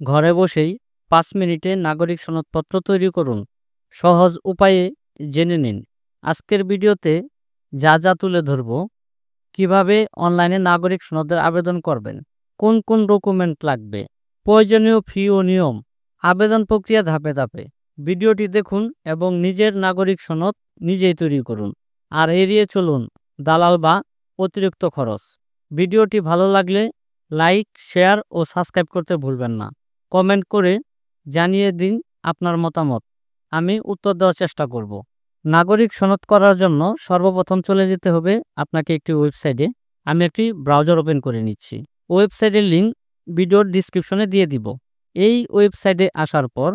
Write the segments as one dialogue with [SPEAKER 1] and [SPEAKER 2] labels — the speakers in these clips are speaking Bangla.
[SPEAKER 1] ঘরে বসেই ৫ মিনিটে নাগরিক সনদপত্র তৈরি করুন। সহজ উপায়ে জেনে নিন। আজকের ভিডিওতে যা যা তুলে ধরব, কিভাবে অনলাইনে নাগরিক সনদের আবেদন করবেন, কোন কোন ডকুমেন্ট লাগবে, প্রয়োজনীয় ফি ও নিয়ম, আবেদন প্রক্রিয়া ধাপে ধাপে। ভিডিওটি দেখুন এবং নিজের নাগরিক সনদ নিজেই তৈরি করুন। আর এড়িয়ে চলুন দালাল বা অতিরিক্ত খরচ। ভিডিওটি ভালো লাগলে লাইক, শেয়ার ও সাবস্ক্রাইব করতে ভুলবেন না। কমেন্ট করে জানিয়ে দিন আপনার মতামত, আমি উত্তর দেওয়ার চেষ্টা করব। নাগরিক সনদ করার জন্য সর্বপ্রথম চলে যেতে হবে আপনাকে একটি ওয়েবসাইটে। আমি একটি ব্রাউজার ওপেন করে নিচ্ছি। ওয়েবসাইটের লিঙ্ক ভিডিওর ডিসক্রিপশনে দিয়ে দিব। এই ওয়েবসাইটে আসার পর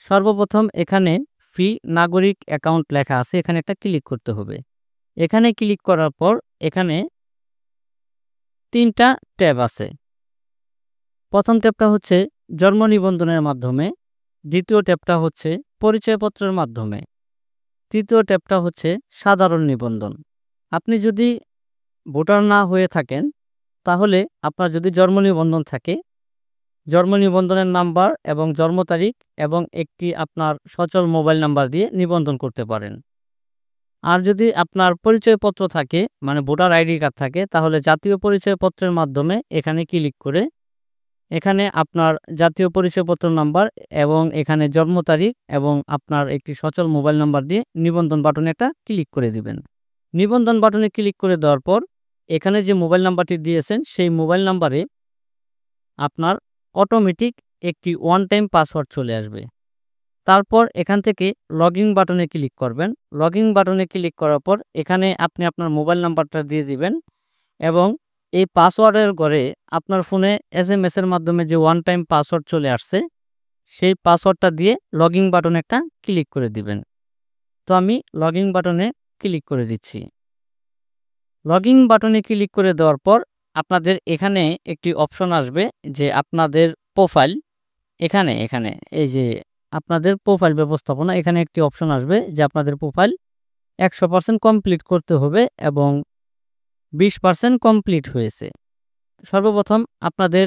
[SPEAKER 1] সর্বপ্রথম এখানে ফ্রি নাগরিক অ্যাকাউন্ট লেখা আছে, এখানে একটা ক্লিক করতে হবে। এখানে ক্লিক করার পর এখানে ৩টা ট্যাব আছে। প্রথম ট্যাবটা হচ্ছে জন্ম নিবন্ধনের মাধ্যমে, দ্বিতীয় ট্যাবটা হচ্ছে পরিচয়পত্রের মাধ্যমে, তৃতীয় ট্যাবটা হচ্ছে সাধারণ নিবন্ধন। আপনি যদি ভোটার না হয়ে থাকেন, তাহলে আপনার যদি জন্ম নিবন্ধন থাকে, জন্ম নিবন্ধনের নাম্বার এবং জন্ম তারিখ এবং একটি আপনার সচল মোবাইল নাম্বার দিয়ে নিবন্ধন করতে পারেন। আর যদি আপনার পরিচয়পত্র থাকে, মানে ভোটার আইডি কার্ড থাকে, তাহলে জাতীয় পরিচয়পত্রের মাধ্যমে এখানে ক্লিক করে এখানে আপনার জাতীয় পরিচয়পত্র নাম্বার এবং এখানে জন্ম তারিখ এবং আপনার একটি সচল মোবাইল নাম্বার দিয়ে নিবন্ধন বাটনে একটা ক্লিক করে দিবেন। নিবন্ধন বাটনে ক্লিক করে দেওয়ার পর এখানে যে মোবাইল নাম্বারটি দিয়েছেন সেই মোবাইল নাম্বারে আপনার অটোমেটিক একটি ওয়ান টাইম পাসওয়ার্ড চলে আসবে। তারপর এখান থেকে লগইন বাটনে ক্লিক করবেন। লগইন বাটনে ক্লিক করার পর এখানে আপনি আপনার মোবাইল নাম্বারটা দিয়ে দিবেন এবং এই পাসওয়ার্ডের ঘরে আপনার ফোনে SMS এর মাধ্যমে যে ওয়ান টাইম পাসওয়ার্ড চলে আসছে, সেই পাসওয়ার্ডটা দিয়ে লগইন বাটনে একটা ক্লিক করে দিবেন। তো আমি লগইন বাটনে ক্লিক করে দিচ্ছি। লগইন বাটনে ক্লিক করে দেওয়ার পর আপনাদের এখানে একটি অপশন আসবে যে আপনাদের প্রোফাইল, এখানে এই যে আপনাদের প্রোফাইল ব্যবস্থাপনা, এখানে একটি অপশন আসবে যে আপনাদের প্রোফাইল 100% কমপ্লিট করতে হবে এবং 20% কমপ্লিট হয়েছে। সর্বপ্রথম আপনাদের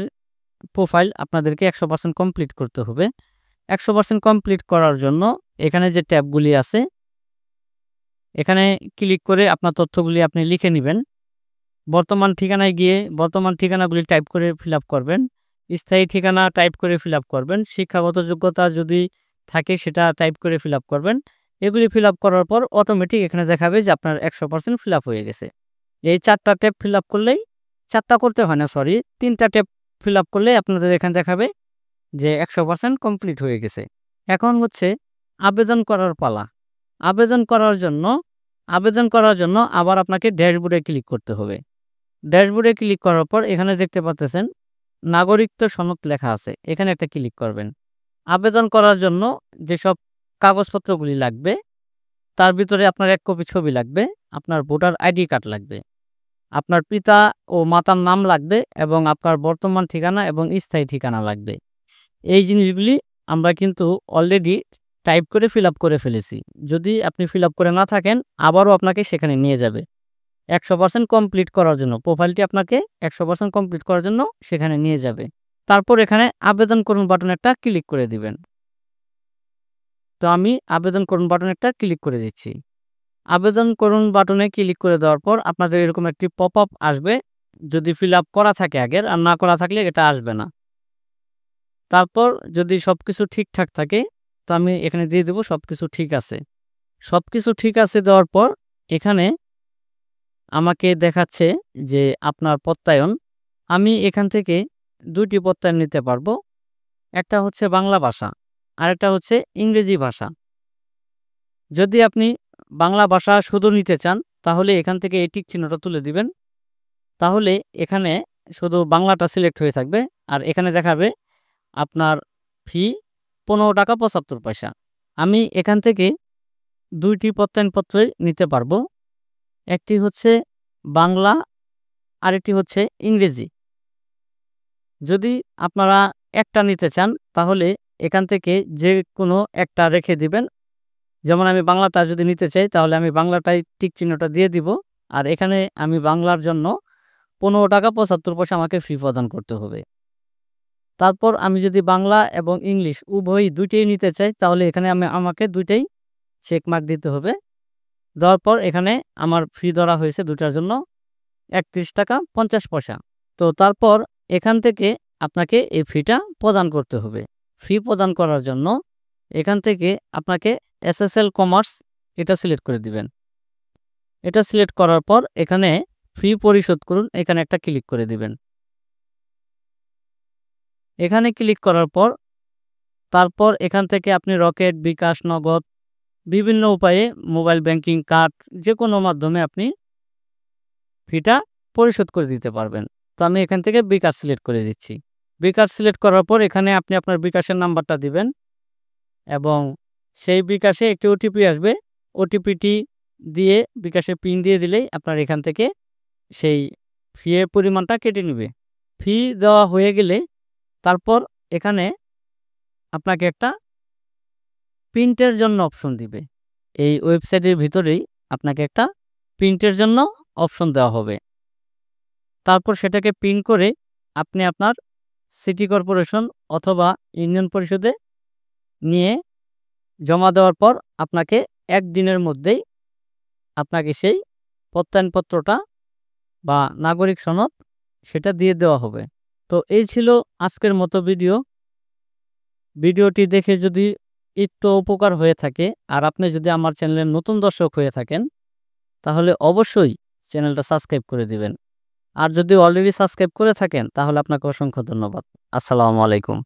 [SPEAKER 1] প্রোফাইল আপনাদেরকে 100% কমপ্লিট করতে হবে। 100% কমপ্লিট করার জন্য এখানে যে ট্যাবগুলি আছে, এখানে ক্লিক করে আপনার তথ্যগুলি আপনি লিখে নেবেন। বর্তমান ঠিকানায় গিয়ে বর্তমান ঠিকানাগুলি টাইপ করে ফিল আপ করবেন। স্থায়ী ঠিকানা টাইপ করে ফিল আপ করবেন। শিক্ষাগত যোগ্যতা যদি থাকে সেটা টাইপ করে ফিল আপ করবেন। এগুলি ফিল আপ করার পর অটোমেটিক এখানে দেখাবে যে আপনার 100% ফিল আপ হয়ে গেছে। এই 4টা ট্যাব ফিল আপ করলেই, 4টা করতে হয় না, সরি, 3টা ট্যাব ফিল আপ করলেই আপনাদের এখানে দেখাবে যে 100% কমপ্লিট হয়ে গেছে। এখন হচ্ছে আবেদন করার পালা। আবেদন করার জন্য আবার আপনাকে ড্যাশবোর্ডে ক্লিক করতে হবে। ড্যাশবোর্ডে ক্লিক করার পর এখানে দেখতে পাচ্ছেন নাগরিকত্ব সনদ লেখা আছে, এখানে একটা ক্লিক করবেন। আবেদন করার জন্য যেসব কাগজপত্রগুলি লাগবে তার ভিতরে আপনার 1 কপি ছবি লাগবে, আপনার ভোটার আইডি কার্ড লাগবে, আপনার পিতা ও মাতার নাম লাগবে এবং আপনার বর্তমান ঠিকানা এবং স্থায়ী ঠিকানা লাগবে। এই জিনিসগুলি আমরা কিন্তু অলরেডি টাইপ করে ফিল আপ করে ফেলেছি। যদি আপনি ফিল আপ করে না থাকেন, আবারও আপনাকে সেখানে নিয়ে যাবে 100% কমপ্লিট করার জন্য। প্রোফাইলটি আপনাকে 100% কমপ্লিট করার জন্য সেখানে নিয়ে যাবে। তারপর এখানে আবেদন করুন বাটনে একটা ক্লিক করে দিবেন। তো আমি আবেদন করুন বাটনে একটা ক্লিক করে দিচ্ছি। আবেদন করুন বাটনে ক্লিক করে দেওয়ার পর আপনাদের এরকম একটি পপ আপ আসবে, যদি ফিল আপ করা থাকে আগের, আর না করা থাকলে এটা আসবে না। তারপর যদি সবকিছু ঠিকঠাক থাকে, তো আমি এখানে দিয়ে দেব সবকিছু ঠিক আছে। সবকিছু ঠিক আছে দেওয়ার পর এখানে আমাকে দেখাচ্ছে যে আপনার প্রত্যয়ন। আমি এখান থেকে 2টি প্রত্যয়ন নিতে পারবো। একটা হচ্ছে বাংলা ভাষা, আরেকটা হচ্ছে ইংরেজি ভাষা। যদি আপনি বাংলা ভাষা শুধু নিতে চান, তাহলে এখান থেকে এই টিক চিহ্নটা তুলে দিবেন। তাহলে এখানে শুধু বাংলাটা সিলেক্ট হয়ে থাকবে আর এখানে দেখাবে আপনার ফি 15 টাকা 75 পয়সা। আমি এখান থেকে 2টি প্রত্যয়নপত্রই নিতে পারবো। একটি হচ্ছে বাংলা, আরেকটি হচ্ছে ইংরেজি। যদি আপনারা একটা নিতে চান, তাহলে এখান থেকে যে কোনো একটা রেখে দিবেন। যেমন আমি বাংলাটা যদি নিতে চাই, তাহলে আমি বাংলাটাই টিক চিহ্নটা দিয়ে দিব। আর এখানে আমি বাংলার জন্য 15 টাকা 75 পয়সা আমাকে ফি প্রদান করতে হবে। তারপর আমি যদি বাংলা এবং ইংলিশ উভয়ই দুইটাই নিতে চাই, তাহলে এখানে আমাকে দুইটাই চেক মার্ক দিতে হবে। দেওয়ার পর এখানে আমার ফি ধরা হয়েছে দুটার জন্য ৩১ টাকা ৫০ পয়সা। তো তারপর এখান থেকে আপনাকে এই ফিটা প্রদান করতে হবে। ফি প্রদান করার জন্য এখান থেকে আপনাকে SSL কমার্স এটা সিলেক্ট করে দিবেন। এটা সিলেক্ট করার পর এখানে ফি পরিশোধ করুন, এখানে একটা ক্লিক করে দিবেন। এখানে ক্লিক করার পর তারপর এখান থেকে আপনি রকেট, বিকাশ, নগদ বিভিন্ন উপায়ে মোবাইল ব্যাংকিং, কার্ড যে কোনো মাধ্যমে আপনি ফিটা পরিশোধ করে দিতে পারবেন। তো আমি এখান থেকে বিকাশ সিলেক্ট করে দিচ্ছি। বিকাশ সিলেক্ট করার পর এখানে আপনি আপনার বিকাশের নাম্বারটা দিবেন এবং সেই বিকাশে একটি ওটিপি আসবে। ওটিপিটি দিয়ে বিকাশে পিন দিয়ে দিলেই আপনার এখান থেকে সেই ফি এর পরিমাণটা কেটে নেবে। ফি দেওয়া হয়ে গেলে তারপর এখানে আপনাকে একটা প্রিন্টের জন্য অপশন দিবে। এই ওয়েবসাইটের ভিতরেই আপনাকে একটা প্রিন্টের জন্য অপশন দেওয়া হবে। তারপর সেটাকে প্রিন্ট করে আপনি আপনার সিটি কর্পোরেশন অথবা ইউনিয়ন পরিষদে নিয়ে জমা দেওয়ার পর আপনাকে ১ দিনের মধ্যেই আপনাকে সেই প্রত্যয়নপত্রটা বা নাগরিক সনদ সেটা দিয়ে দেওয়া হবে। তো এই ছিল আজকের মতো ভিডিও। ভিডিওটি দেখে যদি একটু উপকার হয়ে থাকে আর আপনি যদি আমার চ্যানেলের নতুন দর্শক হয়ে থাকেন, তাহলে অবশ্যই চ্যানেলটা সাবস্ক্রাইব করে দিবেন। আর যদি অলরেডি সাবস্ক্রাইব করে থাকেন তাহলে আপনাকে অসংখ্য ধন্যবাদ। আসসালামু আলাইকুম।